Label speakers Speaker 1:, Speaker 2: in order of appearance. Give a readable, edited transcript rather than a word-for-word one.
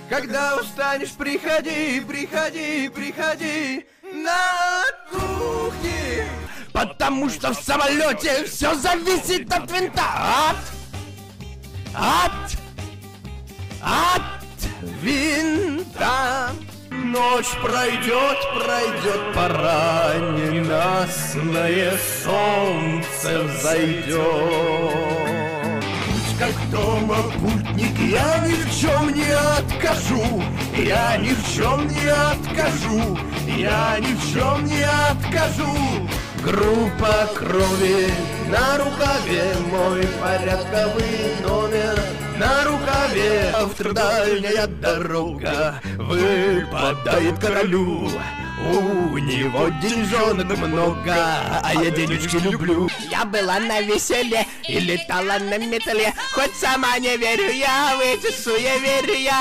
Speaker 1: Когда устанешь, приходи, приходи, приходи на кухне. Потому что в самолете все зависит от винта. От винта. Ночь пройдет, пройдет пора, ненастное солнце взойдет. Как дома путник, я ни в чем не откажу, я ни в чем не откажу, я ни в чем не откажу. Группа крови на рукаве, мой порядковый номер на рукаве. Автодальняя дорога выпадает королю. У него деньжонок много, а я денежки люблю. Я была на веселе и летала на металле, хоть сама не верю я в эти суеверия.